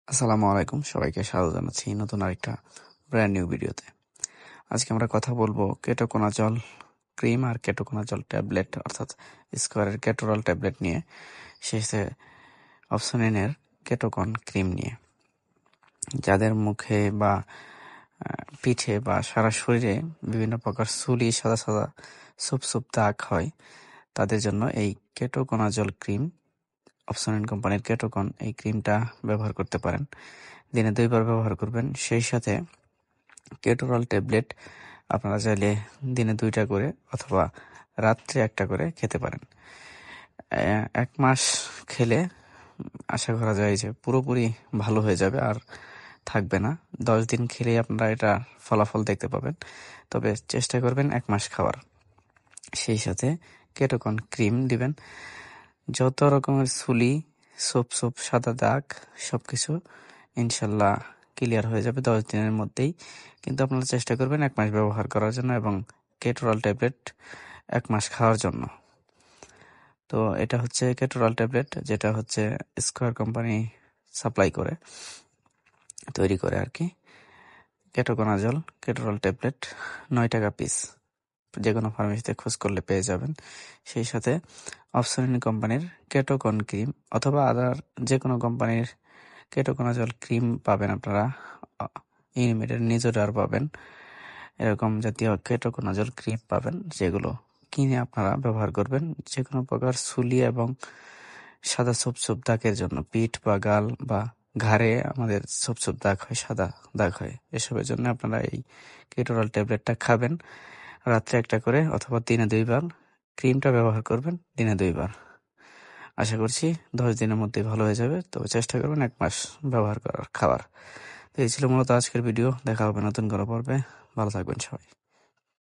আসসালামু আলাইকুম, সবাইকে স্বাগত জানাচ্ছি নতুন আরেকটা ব্র্যান্ড নিউ ভিডিওতে। আজকে আমরা কথা বলবো কেটোকোনাজল ক্রিম আর কেটোকোনাজল ট্যাবলেট অর্থাৎ স্কোয়ারের কেটোরল ট্যাবলেট নিয়ে, শেষে অপসনিনের কেটোকন ক্রিম নিয়ে। যাদের মুখে বা পিঠে বা সারা শরীরে বিভিন্ন প্রকার সুলি, সাদা সাদা সুপ দাগ হয়, তাদের জন্য এই কেটোকোনাজল ক্রিম, অপসনিন কোম্পানির কেটোকন, এই ক্রিমটা ব্যবহার করতে পারেন। দিনে 2 বার ব্যবহার করবেন। সেই সাথে কেটোরল ট্যাবলেট আপনারা চাইলে দিনে 2টা করে অথবা রাত্রে 1টা করে খেতে পারেন। 1 মাস খেলে আশা করা যায় যে পুরোপুরি ভালো হয়ে যাবে আর থাকবে না। 10 দিন খেলেই আপনারা এটা ফলাফল দেখতে পাবেন। তবে চেষ্টা করবেন 1 মাস খাওয়ার। সেই সাথে কেটোকন ক্রিম দিবেন। যত রকমের সুলি, সোপ সাদা দাগ সবকিছু ইনশাল্লাহ ক্লিয়ার হয়ে যাবে 10 দিনের মধ্যেই। কিন্তু আপনারা চেষ্টা করবেন 1 মাস ব্যবহার করার জন্য এবং কেটোরল ট্যাবলেট 1 মাস খাওয়ার জন্য। তো এটা হচ্ছে কেটোরল ট্যাবলেট, যেটা হচ্ছে স্কোয়ার কোম্পানি সাপ্লাই করে, তৈরি করে আর কি। কেটোকোনাজল কেটোরল ট্যাবলেট 9 টাকা পিস, যে কোনো ফার্মেসিতে খোঁজ করলে পেয়ে যাবেন। সেই সাথে অপসনিন কোম্পানির কেটোকন ক্রিম অথবা আদার যে কোনো কোম্পানির কেটোকোনাজল ক্রিম পাবেন আপনারা। ইউনিমেডের নিজোডার পাবেন, এরকম জাতীয় কেটোকোনাজল ক্রিম পাবেন, যেগুলো কিনে আপনারা ব্যবহার করবেন যে কোনো প্রকার সুলি এবং সাদা সুপ দাগের জন্য। পিঠ বা গাল বা ঘাড়ে আমাদের সুপ দাগ হয়, সাদা দাগ হয়, এসবের জন্য আপনারা এই কেটোরল ট্যাবলেটটা খাবেন রাত্রে 1টা করে অথবা দিনে 2 বার। ক্রিমটা ব্যবহার করবেন দিনে 2 বার। আশা করছি 10 দিনের মধ্যেই ভালো হয়ে যাবে। তো চেষ্টা করবেন 1 মাস ব্যবহার করার, খাওয়ার। তো এই ছিল মূলত আজকের ভিডিও। দেখা হবে নতুন কোনো পর্বে। ভালো থাকবেন সবাই।